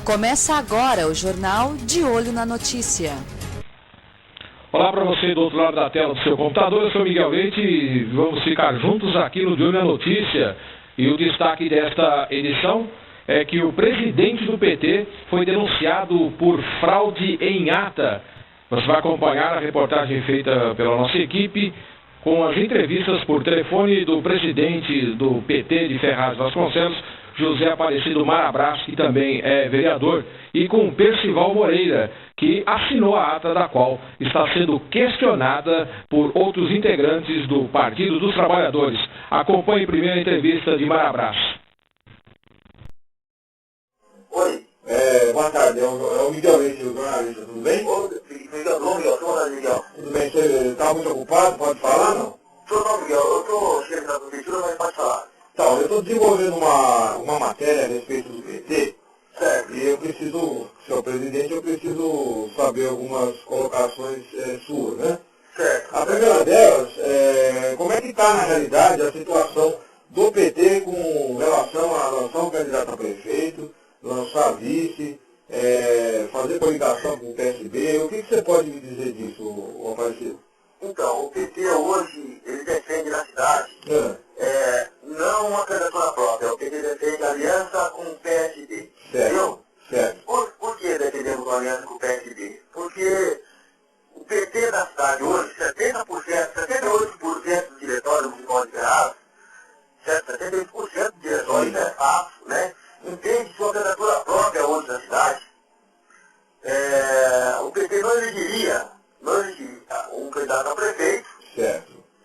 Começa agora o Jornal De Olho na Notícia. Olá para você do outro lado da tela do seu computador, eu sou Miguel Leite e vamos ficar juntos aqui no De Olho na Notícia. E o destaque desta edição é que o presidente do PT foi denunciado por fraude em ata. Você vai acompanhar a reportagem feita pela nossa equipe com as entrevistas por telefone do presidente do PT de Ferraz Vasconcelos, José Aparecido Marabras, que também é vereador, e com Percival Moreira, que assinou a ata da qual está sendo questionada por outros integrantes do Partido dos Trabalhadores. Acompanhe primeiro a entrevista de Marabras. Oi. Boa tarde, é o Miguel Leite, o jornalista, tudo bem? Miguel. Tudo bem, você está muito ocupado, pode falar, não? Não, Miguel, eu estou chegando da prefeitura, mas pode falar. Então, eu estou desenvolvendo uma matéria a respeito do PT, Certo. e eu preciso, senhor presidente, eu preciso saber algumas colocações suas, né? Certo. A primeira delas, como é que está na realidade a situação do PT com relação a lançar um candidato a prefeito, lançar vice, fazer coligação com o PSB, o que você pode me dizer disso, Aparecido? Então, o PT hoje, ele defende na cidade, não uma candidatura própria, o PT defende aliança com o PSD. Entendeu? Certo. Por que defendemos uma aliança com o PSD? Porque o PT da cidade hoje, 78% do diretório municipal de Ferraz, 78% do diretório, isso é fato, né? Entende sua candidatura própria hoje na cidade. O PT não elegeria um candidato a prefeito,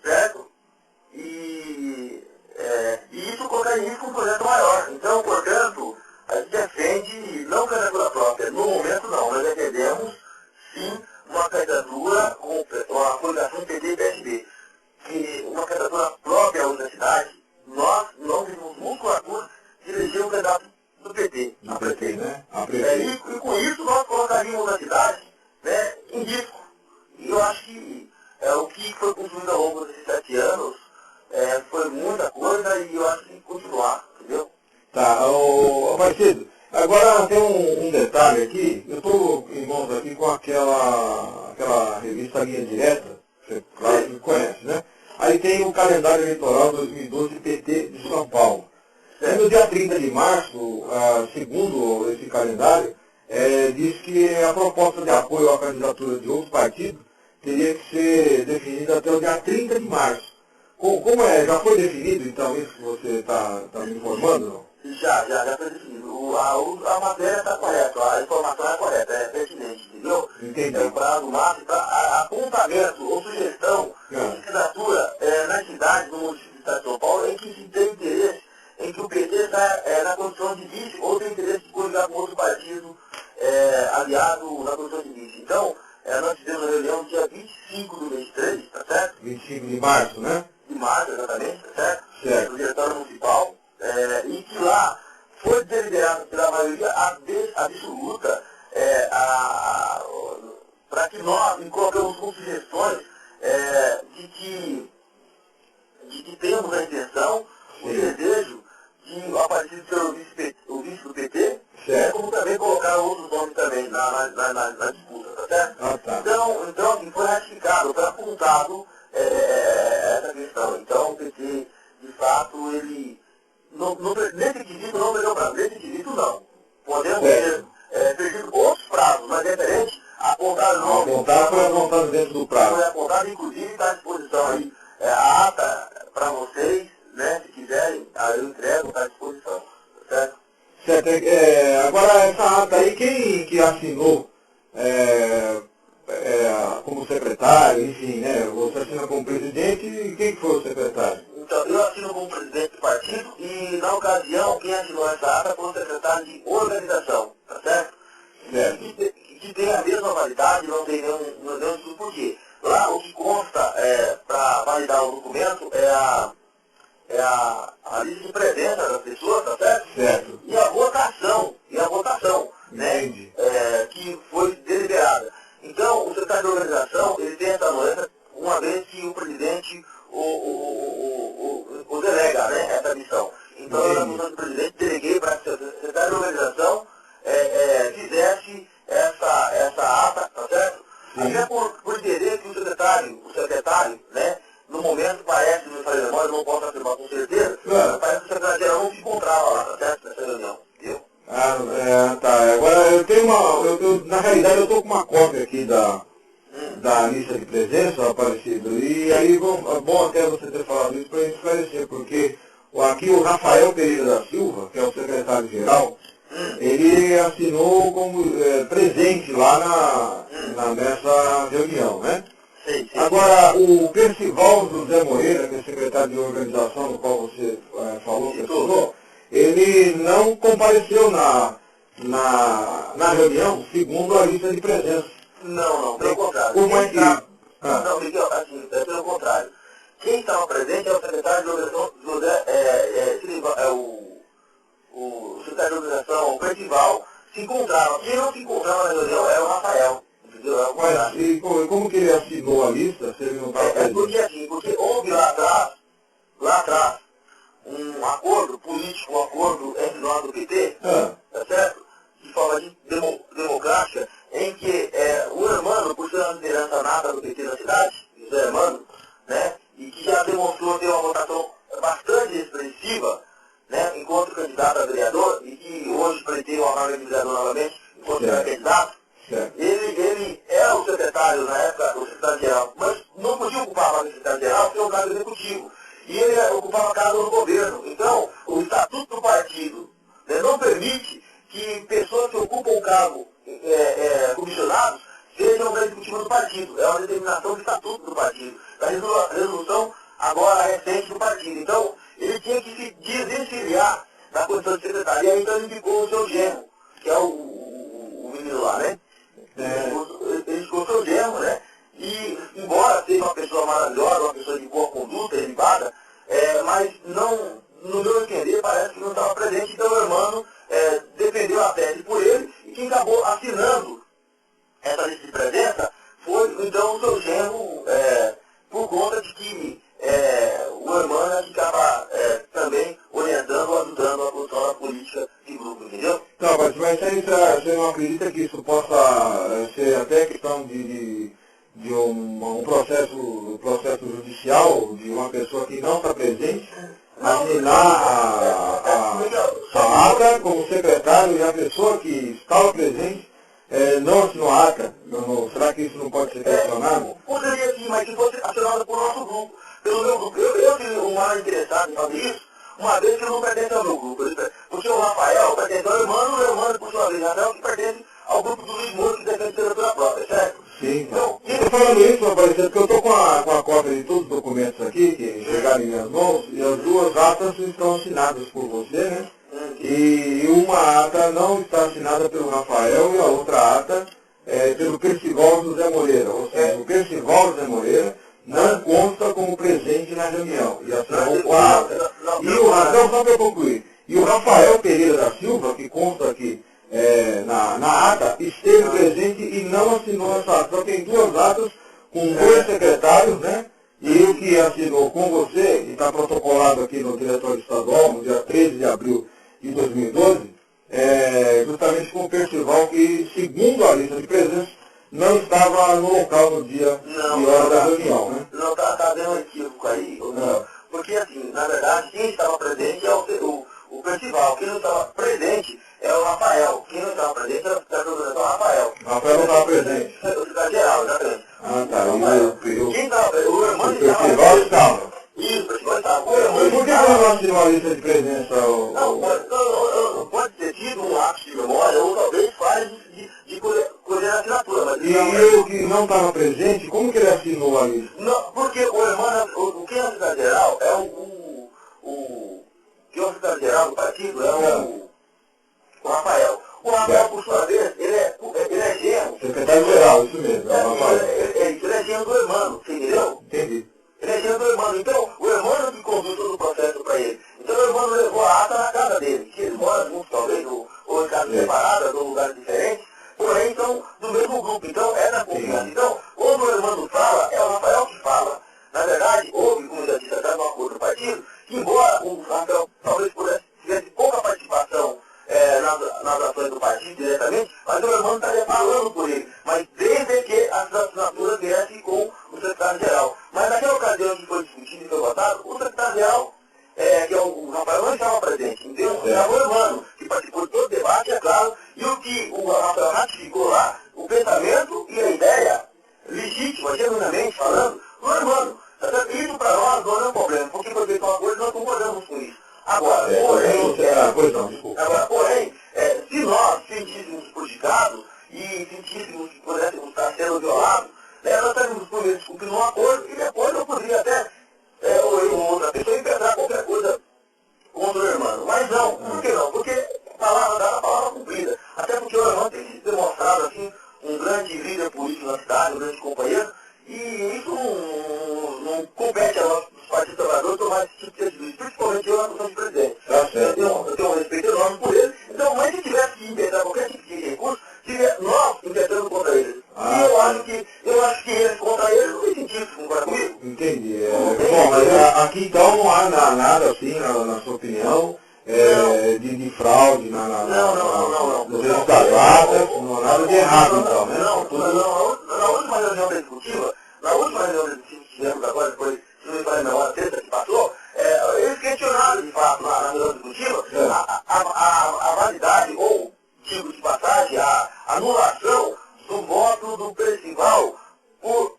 certo? E isso coloca em risco um projeto maior. Então, portanto, a gente defende não candidatura própria. No momento não, nós defendemos sim uma candidatura com uma coligação PT e PSB. Que uma candidatura própria hoje na cidade, nós não temos musculatura de eleger um candidato do PT. Do PT, né? E com isso nós colocaríamos a cidade, né, em risco. E eu acho que o que foi construído ao longo desses 7 anos foi muita coisa e eu acho que tem que continuar, entendeu? Tá, Aparecido, agora tem um detalhe aqui, eu estou em mãos aqui com aquela revista Linha Direta, você claro que conhece, né? Aí tem o calendário eleitoral 2012 PT de São Paulo. E no dia 30 de março, segundo esse calendário, diz que a proposta de apoio à candidatura de outro partido teria que ser definida até o dia 30 de março. Como já foi definido, então, isso que você está me informando, não? Já foi definido. A matéria está correta, a informação é correta, é pertinente, entendeu? Entendi. É o prazo máximo para apontamento ou sugestão de candidatura na cidade, no município do estado de São Paulo, em que se tem interesse, em que o PT está na condição de vice ou tem interesse de coligar com outro partido aliado na condição de vice. Então, nós fizemos a reunião dia 25 do mês 3, tá certo? 25 de março, né? De março, exatamente, tá certo? Certo. Do diretório municipal, e que lá foi deliberado pela maioria absoluta para que nós colocamos com sugestões de que temos a intenção, o desejo de, a partir de ser o vice do PT, como também colocar outros nomes também na disputa, tá certo? Tá. Então assim, foi ratificado, foi apontado essa questão. Então o PT, de fato, ele, nesse quesito não perdeu prazo, nesse quesito não. Podemos ter perdido outros prazos, mas referente a apontar nomes. Apontar foi apontado dentro do prazo. Foi apontado, inclusive está à disposição aí a ata para vocês, né, se quiserem, aí eu entrego, está à disposição, certo? Certo. Agora, essa ata aí, quem que assinou como secretário, enfim, né? Você assina como presidente e quem que foi o secretário? Então, eu assino como presidente do partido e, na ocasião, quem assinou essa ata foi o secretário de organização, tá certo? Certo. Que tem a mesma validade, não tem nenhum estudo, por quê? Lá o que consta para validar o documento é a lista de presença das pessoas, tá certo? Certo. E a votação, né? Que foi deliberada. Então, o secretário de organização, ele tem essa anuência, uma vez que o presidente o delega, né, essa missão. Então, eu, na função do presidente, deleguei para a secretária de organização Tá. Agora eu tenho na realidade eu estou com uma cópia aqui da lista de presença, Aparecido, e aí bom até você ter falado isso para esclarecer, porque aqui o Rafael Pereira da Silva, que é o secretário-geral, ele assinou como presente lá nessa reunião, né? Sim. Agora, o Percival José Moreira, que é secretário de organização, do qual você falou que assinou, ele não compareceu na reunião, segundo a lista de presença. Não, pelo contrário. Como é que... Não, Miguel, assim, pelo contrário. Quem estava presente é o secretário de organização, o secretário de organização, o Percival, se encontrava. Quem não se encontrava na reunião era o Rafael. Entendeu? Mas e como que ele assinou a lista, se ele não estava presente? Porque houve lá atrás, um acordo político, um acordo entre nós do PT, tá certo? De forma democrática, em que o Hermano, por ser uma liderança nata do PT na cidade, o Zé Hermano, né, e que já demonstrou ter uma votação bastante expressiva, né, enquanto candidato a vereador, e que hoje pretende uma vaga de vereador novamente, enquanto candidato, ele era o secretário, na época, o secretário-geral, mas não podia ocupar a vaga de secretário-geral, porque é um cargo executivo. E ele ocupava cargo no governo. Então, o estatuto do partido, né, não permite que pessoas que ocupam o cargo comissionados sejam da executiva do partido. É uma determinação do estatuto do partido, da resolução agora recente do partido. Então, ele tinha que se desvencilhar da condição de secretário. E aí, então, ele indicou o seu genro, que é o menino lá, né? Ele indicou o seu genro, né? E, embora seja uma pessoa maravilhosa, uma pessoa de boa conduta, elevada, mas não, no meu entender, parece que não estava presente. Então, o Hermano defendeu a tese por ele, e quem acabou assinando essa lista de presença foi, então, o seu genro, por conta de que o Hermano ficava também orientando, ajudando a construção da política de grupo, entendeu? Não, mas você não acredita que isso possa ser até questão de um processo judicial de uma pessoa que não está presente, assinar a ata como secretário e a pessoa que estava presente não assinou a ata? Será que isso não pode ser questionado? Poderia sim, mas se fosse assinado por nosso grupo, pelo meu grupo. Eu seria o mais interessado em fazer isso, uma vez que eu não pertence ao meu grupo. Porque o Rafael pertence ao Hermano, o Hermano, por sua vez, Rafael, que pertence ao grupo do Luiz Moura, que defende literatura própria, certo? Sim, então. Estou falando isso, Aparecido, porque eu estou com a cópia de todos os documentos aqui, que chegaram em minhas mãos, e as duas atas estão assinadas por você, né? E uma ata não está assinada pelo Rafael e a outra ata pelo Percival José Moreira. Ou seja, o Percival José Moreira não consta como presente na reunião. E assinou com a ata. Só para eu concluir. E o Rafael Pereira da Silva, que consta aqui na ata, esteve presente e não assinou essa ata. Só tem duas atas com dois secretários, né? E o que assinou com você, e está protocolado aqui no Diretório Estadual, no dia 13 de abril de 2012, justamente com o Percival, que, segundo a lista de presença, não estava no local no dia e hora da reunião, né? Não, está havendo um equívoco aí, porque, assim, na verdade, quem estava presente é o Percival. Quem não estava presente é o Rafael. Quem não estava presente era o Rafael. O Rafael não estava presente. O secretário-geral, exatamente. Ah, tá. Quem estava, o Hermano o Percival estava. Isso, o Percival estava. Mas por que você não assinou a lista de presença? Não, pode ter sido um ato de memória, ou talvez falha de colher a assinatura. Mas e eu que não estava presente, como que ele assinou a lista? Não, porque o Hermano, quem é o secretário-geral é quem é o secretário-geral do partido é o Rafael. O Rafael, por sua vez, ele é genro. Secretário-geral, isso mesmo, é o Rafael. Ele é genro do Hermano, você entendeu? Entendi. Ele é genro do Hermano. Então, o Hermano que conduz todo o processo para ele. Então, o Hermano levou a ata na casa dele, que eles moram juntos, talvez, ou em casas separadas, ou lugares diferentes, porém, são do mesmo grupo. Então, é da confiança. Então, quando o Hermano fala, é o Rafael que fala. Na verdade, houve, como eu já disse, até um acordo do partido, que embora o Rafael talvez tivesse pouca participação nas ações do partido diretamente, mas o Hermano estaria falando por ele. Mas desde que as assinaturas viessem com o secretário-geral. Mas naquela ocasião que foi discutido e foi votado, o secretário-geral, que é o Rafael, não estava presente. Então, era o Hermano que participou de todo o debate que o Rafael ratificou lá o pensamento e a ideia legítima, genuinamente falando, do Hermano. Isso para nós não é um problema, porque foi feito uma coisa e nós concordamos com isso. Agora, porém, se nós sentíssemos prejudicados e sentíssemos que pudéssemos estar sendo violados, nós estaríamos descumprindo um acordo e depois eu poderia até, ou eu ou outra pessoa, impedrar qualquer coisa contra o Hermano. Mas não, por que não? Porque palavra dada, palavra cumprida. Até porque o Hermano tem se demonstrado assim, um grande líder político na cidade, um grande companheiro, e isso não compete a nós, os partidos trabalhadores, tomar esse tipo de atitude, principalmente eu na função de presidente. Eu tenho um respeito enorme por ele. Então, mas se tivesse que impedrar qualquer tipo de recurso, seria nós impetrando contra eles. E eu acho que eles contra eles não tem sentido, você concorda comigo? Entendi. Bom, mas aqui então não há nada assim, na sua opinião, de fraude nos resultados, não há nada de errado então, né? Na última reunião da executiva que tivemos agora, depois, se não me falha a memória, sexta que passou, eles questionaram de fato na reunião executiva a validade, ou, digo de passagem, a anulação do voto do Percival por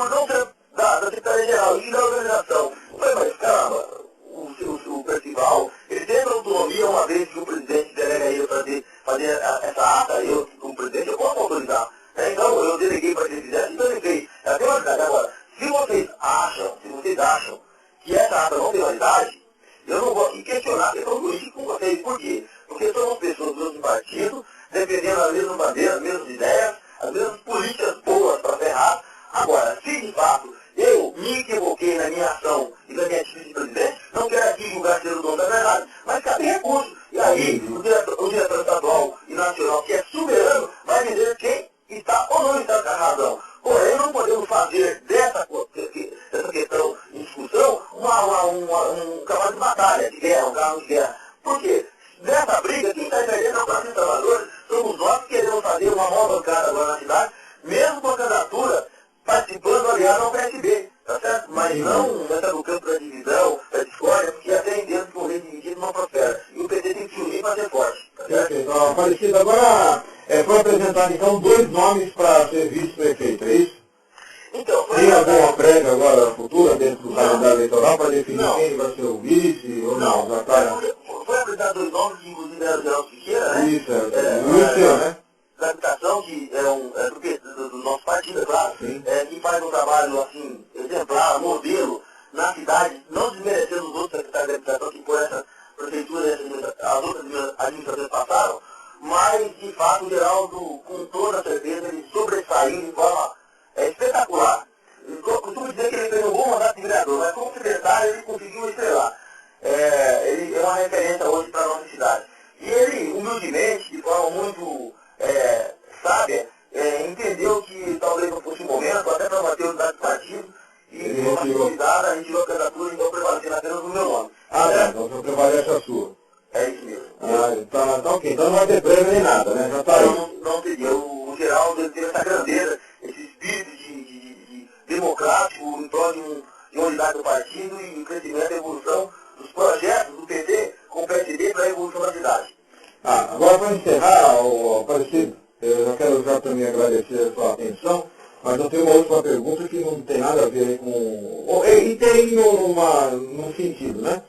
não ser da Secretaria-Geral e da organização. Eu falei, mas caramba, o Percival, ele teve autonomia uma vez que o presidente delega ele fazer essa ata, eu, como presidente, eu posso autorizar. Então, eu deleguei para que ele fizesse, então ele fez. Ela tem validade. Agora, se vocês acham que essa ata não tem validade, eu não vou aqui questionar a questão política com vocês. Por quê? Porque somos pessoas do mesmo partido, defendendo as mesmas bandeiras, as mesmas ideias, as mesmas políticas boas para ferrar. Agora, se de fato eu me equivoquei na minha ação e na minha atitude de presidente, não quero aqui julgar ser o dono da verdade, mas cabe recurso. E aí, o diretor estadual e nacional, que é soberano, vai dizer quem está ou não está com a razão. Porém, não podemos fazer dessa questão em discussão um cavalo de batalha, de guerra, um carro de guerra. Por quê? Nessa briga, quem está perdendo é o Partido Trabalhadores, somos nós que queremos fazer uma maior bancada agora na cidade, mesmo com a candidatura participando, aliás, ao PSB, tá certo? Mas não nessa do campo da divisão, da discórdia, porque até entendo que um rei dividido não prospera. E o PT tem que se unir para ser forte, tá certo? Então, Aparecido, agora foi apresentado então 2 nomes para ser vice-prefeito, é isso? Então, tem alguma prévia agora futura dentro do calendário eleitoral para definir quem vai ser o vice ou não? Já tá... Foi apresentado 2 nomes, que inclusive era o Geraldo Siqueira, né? Isso, Lúcio, né? Da habitação, que do nosso partido, é claro, que faz um trabalho assim, exemplar, modelo na cidade, não desmerecendo os outros secretários de habitação que por essa prefeitura, as outras administrações passaram, mas de fato o Geraldo, com toda certeza, ele sobressaiu de forma espetacular. Eu costumo dizer que ele fez um bom mandato de vereador, mas como secretário ele conseguiu estrelar. Ele é uma referência hoje para a nossa cidade. E ele, humildemente, de forma muito sábia, entendeu que talvez não fosse o momento, até para manter a unidade do partido, e de forma civilizada, a gente tirou a candidatura, então prevalecendo apenas o meu nome. Então só prevalece a sua. É isso mesmo. Então ok, então não vai ter prêmio nem nada, né? Já está aí. Não teria. O Geraldo ele teve essa grandeza, esse espírito de democrático em prol de uma unidade do partido e o crescimento e a evolução dos projetos do PT com o PSB para a evolução da cidade. Agora para encerrar, Aparecido, eu já quero também agradecer a sua atenção, mas eu tenho uma última pergunta que não tem nada a ver com... E tem num sentido, né?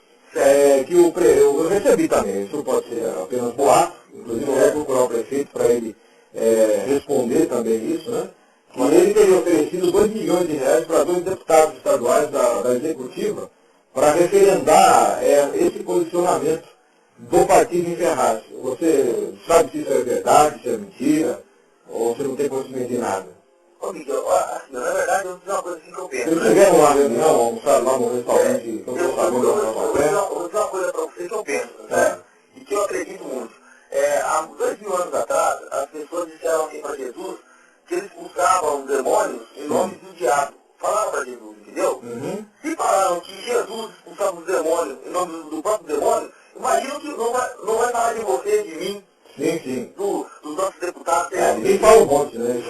Que eu recebi também, isso pode ser apenas boato, inclusive eu vou procurar o prefeito para ele responder também isso, né? Mas ele teria oferecido 2 milhões de reais para 2 deputados estaduais da executiva para referendar esse posicionamento do partido em Ferraz. Você sabe se isso é verdade, se é mentira, ou você não tem conhecimento de nada? Ô, Miguel, assim, na verdade, eu vou dizer uma coisa assim que eu penso. Se você tiver uma reunião, almoçar lá no restaurante, eu vou saber vou dizer uma coisa para você que eu penso, né? E que eu acredito muito. Há 2000 anos atrás, as pessoas disseram assim para Jesus que eles buscavam demônios em nome do diabo. Falaram para Jesus, entendeu? Se falaram que Jesus expulsava os demônios em nome do próprio demônio, imagino que não vai falar de você, de mim, sim. Dos nossos deputados. Ninguém fala um monte, né?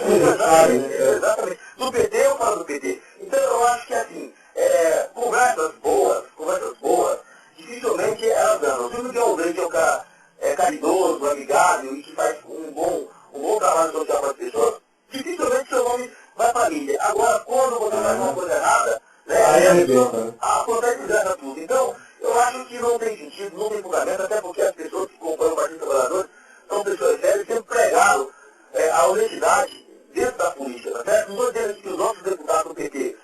Exatamente. Do PT, eu falo do PT. Então eu acho que assim, conversas boas, dificilmente elas andam. Se o Miguel Leite é um cara caridoso, amigável e que faz um trabalho social para as pessoas, dificilmente seu nome vai para a mídia. Agora, quando você faz uma coisa errada, né, acontece dessa tudo. Então, eu acho que não tem sentido, não tem fundamento, até porque as pessoas que compõem o Partido dos Trabalhadores são pessoas sérias, sempre pregaram a honestidade dentro da política, tá certo? Não estou dizendo que os nossos deputados do PT,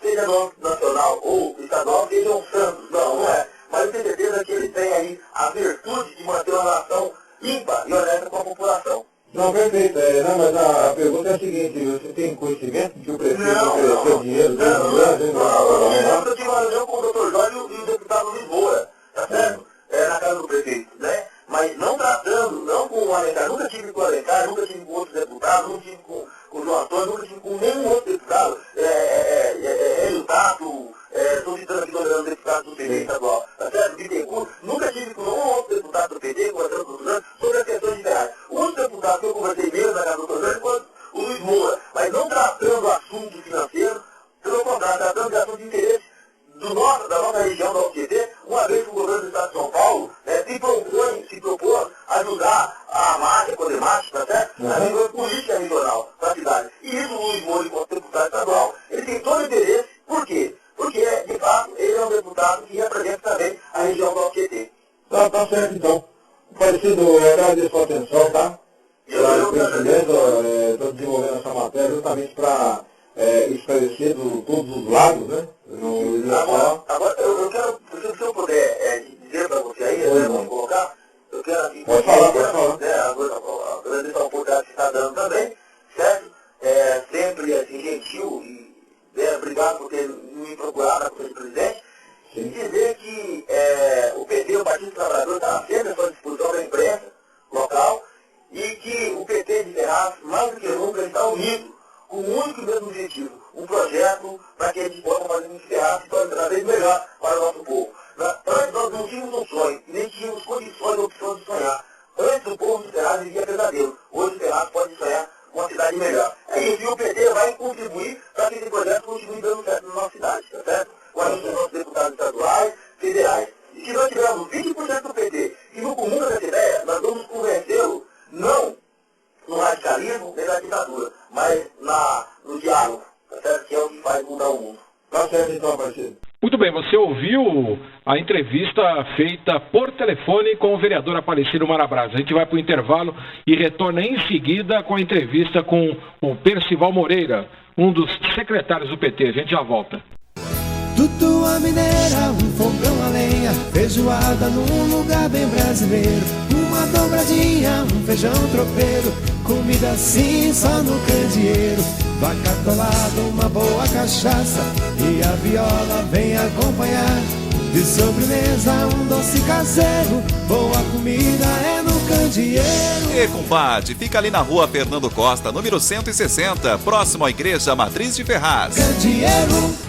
seja no âmbito nacional ou estadual, sejam santos, não é. Mas eu tenho certeza que eles têm aí a virtude de manter uma relação limpa e honesta com a população. Não, perfeito. Não, mas a pergunta é a seguinte, você tem conhecimento de que o prefeito ofereceu dinheiro? Não, eu tive uma reunião com o Dr. Jorge e o deputado Luiz Moura, tá certo? Na casa do prefeito, né? Mas não tratando, não com o Alencar, nunca tive com o Alencar, nunca tive com outros deputados, nunca tive com o João Antônio, nunca tive com nenhum outro deputado, Hélio Tato, estou citando aqui o deputado do PT estadual, tá certo? Bittencourt, nunca tive com nenhum outro deputado do PT, conversando com o Suzano, sobre as questões de reais. O único deputado que eu conversei mesmo na casa do Suzano foi o Luiz Moura, mas não tratando assuntos financeiros, pelo contrário, tratando de assuntos de interesse da nossa região, da UFT, uma vez que o governo do Estado de São Paulo se propôs ajudar a marcha, a Codemate, tá certo? Na nível política regional da cidade. E isso o Luiz Moura, enquanto deputado estadual, ele tem todo o interesse. Por quê? Porque, de fato, ele é um deputado que representa também a região da UFT. Tá certo, então. Parecido, eu agradeço a sua atenção, tá? Estou desenvolvendo essa matéria justamente para esclarecer todos os lados, né? Agora, eu quero, se eu puder dizer para você aí, vamos colocar, eu quero aqui, pode falar. Agradecer a oportunidade que está dando também, certo? Sempre assim, gentil e obrigado por ter me procurado na Conselho de Presidente. E dizer que o PT, o Partido dos Trabalhadores, está sempre à sua disposição da imprensa local e que o PT de Ferraz, mais do que nunca, está unido com um único e mesmo objetivo, um projeto para que a gente possa fazer com que Ferraz se torne cada vez melhor para o nosso povo. Antes nós não tínhamos um sonho, nem tínhamos condições ou opções de sonhar. Antes o povo de Ferraz vivia pesadelo, hoje Ferraz pode sonhar com uma cidade melhor. É isso, e o PT vai contribuir para que esse projeto continue dando certo na nossa cidade, tá certo? Com a ajuda dos nossos deputados estaduais, federais. E se nós tivermos 20% do PT que não comungam dessa ideia, nós vamos convencê-lo, não no radicalismo nem na ditadura, mas no diálogo, tá certo? Que é o que faz mudar o mundo. Tá certo então, parceiro. Muito bem, você ouviu a entrevista feita por telefone com o vereador Aparecido Marabras. A gente vai para o intervalo e retorna em seguida com a entrevista com o Percival Moreira, um dos secretários do PT. A gente já volta. Tudo a mineira, um fogão a lenha, feijoada num lugar bem brasileiro, uma dobradinha, um feijão tropeiro, comida assim só no candeeiro, vaca atolada, uma boa cachaça e a viola vem acompanhar. De sobremesa um doce caseiro, boa comida é no candeeiro. E compadre, fica ali na rua Fernando Costa, número 160, próximo à Igreja Matriz de Ferraz. Candeeiro.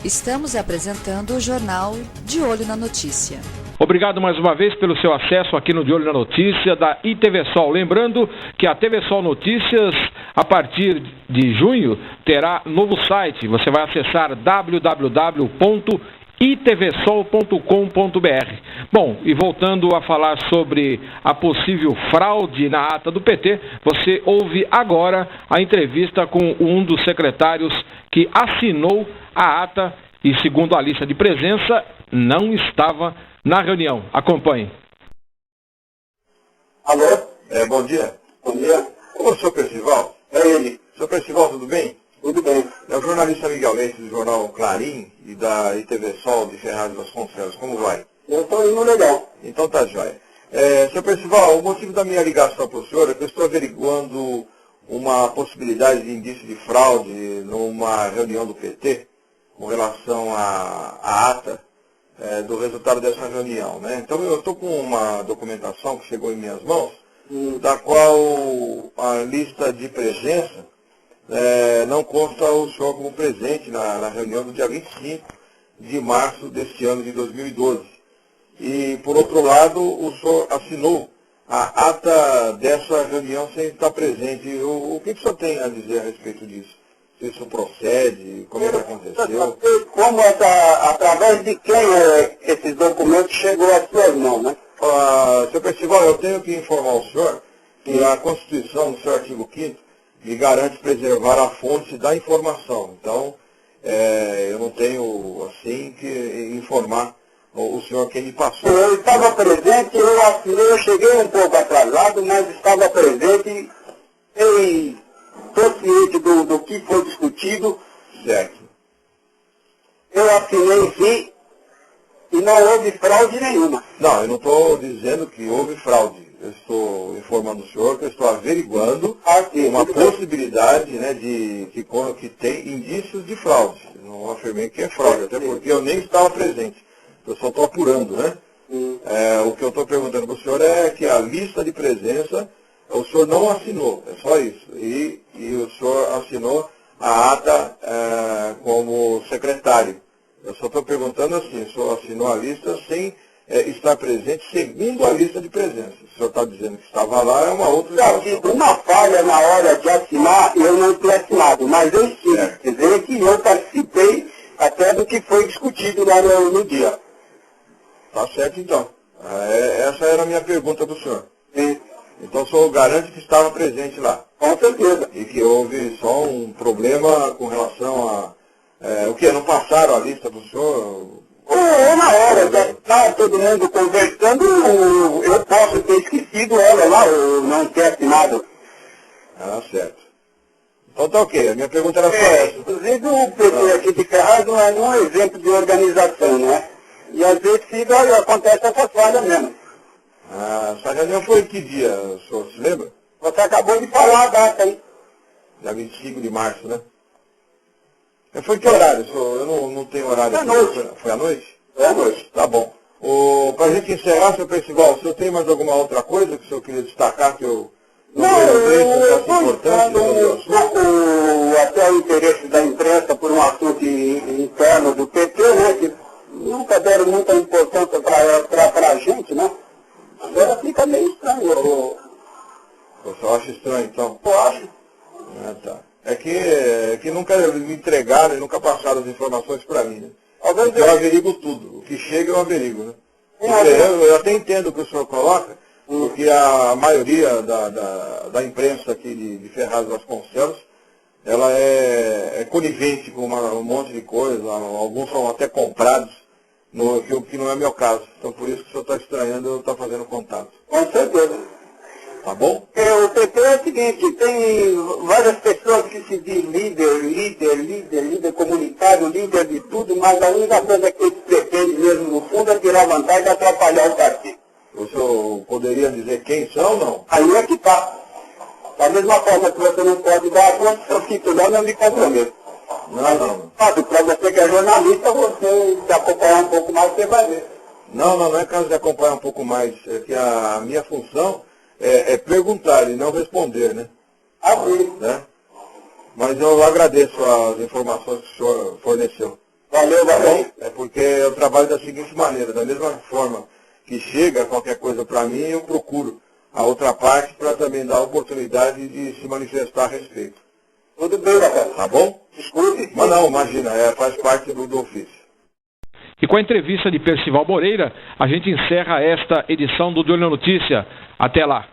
Estamos apresentando o jornal De Olho na Notícia. Obrigado mais uma vez pelo seu acesso aqui no De Olho na Notícia da ITV Sol. Lembrando que a TV Sol Notícias, a partir de junho, terá novo site. Você vai acessar www.itvsol.com.br. Bom, e voltando a falar sobre a possível fraude na ata do PT, você ouve agora a entrevista com um dos secretários que assinou a ata e, segundo a lista de presença, não estava na reunião. Acompanhe. Alô? Bom dia. Bom dia. Ô, senhor Percival? É ele. Senhor Percival, tudo bem? Tudo bem. É o jornalista Miguel Leite, do jornal Clarim e da ITV Sol de Ferraz de Vasconcelos. Como vai? Eu estou indo legal. Então tá jóia. Senhor Percival, o motivo da minha ligação para o senhor é que eu estou averiguando uma possibilidade de indício de fraude numa reunião do PT com relação à ata do resultado dessa reunião, né? Então eu estou com uma documentação que chegou em minhas mãos, da qual a lista de presença não consta o senhor como presente na reunião do dia 25 de março deste ano de 2012. E, por outro lado, o senhor assinou a ata dessa reunião sem estar presente. O que o senhor tem a dizer a respeito disso? Se isso procede, como é que aconteceu? Como através de quem esses documentos chegou às suas mãos, né? Senhor Percival, eu tenho que informar o senhor E a Constituição, no seu artigo 5º, me garante preservar a fonte da informação. Então, eu não tenho, assim, que informar o senhor quem me passou. Eu estava presente, eu cheguei um pouco atrasado, mas estava presente e estou ciente do que foi discutido. Certo. Eu assinei sim e não houve fraude nenhuma. Não, eu não estou dizendo que houve fraude. Eu estou informando o senhor que eu estou averiguando uma possibilidade, né, que tem indícios de fraude. Não afirmei que é fraude, até porque eu nem estava presente. Eu só estou apurando, né? O que eu estou perguntando para o senhor é que a lista de presença, o senhor não assinou, é só isso. E o senhor assinou a ata como secretário. Eu só estou perguntando assim, o senhor assinou a lista sem estar presente segundo a lista de presença. O senhor está dizendo que estava lá, é uma outra situação. Uma falha na hora de assinar, eu não tinha assinado, mas eu sim, quer dizer que eu participei até do que foi discutido lá no dia. Tá certo, então. Essa era a minha pergunta para o senhor. Sim. Então o senhor garante que estava presente lá. Com certeza. E que houve só um problema com relação a... o que? Não passaram a lista para o senhor? Na hora, já está todo mundo conversando, eu posso ter esquecido ela lá, ou não ter assinado. Ah, certo. Então tá ok, a minha pergunta era só essa. Inclusive o PT aqui de Ferraz não é um exemplo de organização, né? E às vezes acontece essa falha mesmo. Essa reunião foi em que dia, o senhor se lembra? Você acabou de falar a data aí. Dia 25 de março, né? Foi em que horário, senhor? Eu não tenho horário. Foi à noite. Foi à noite? Foi à noite. Tá bom. Para a gente encerrar, senhor Percival, o senhor tem mais alguma outra coisa que o senhor queria destacar que eu não perguntei, que é importante sobre o assunto? Até o interesse da imprensa por um assunto interno do PT, né? Que nunca deram muita importância para a gente, né? Agora fica meio estranho. O senhor acha estranho, então? Eu acho. Tá. É que nunca me entregaram e nunca passaram as informações para mim, né? Eu averigo tudo. O que chega eu averigo, né? Eu até entendo o que o senhor coloca, porque a maioria da imprensa aqui de Ferraz Vasconcelos, ela é conivente com um monte de coisa, alguns são até comprados, que não é meu caso. Então por isso que o senhor está estranhando eu estar fazendo contato. Com certeza. Tá bom? O PT é o seguinte, tem várias pessoas que se dizem líder comunitário, líder de tudo, mas a única coisa que eles pretendem mesmo no fundo é tirar vantagem e atrapalhar o partido. O senhor poderia dizer quem são ou não? Aí é que tá. Da mesma forma que você não pode dar a conta, eu fico lá, não me comprometo. Não. Para você que é jornalista, você se acompanhar um pouco mais, você vai ver. Não é caso de acompanhar um pouco mais. É que a minha função é perguntar e não responder, né? Assim. Né? Mas eu agradeço as informações que o senhor forneceu. Valeu. É porque eu trabalho da seguinte maneira, da mesma forma que chega qualquer coisa para mim, eu procuro a outra parte para também dar a oportunidade de se manifestar a respeito. Tudo bem, rapaz. Tá bom? Desculpe. Mas não, imagina, faz parte do ofício. E com a entrevista de Percival Moreira, a gente encerra esta edição do De Olho na Notícia. Até lá.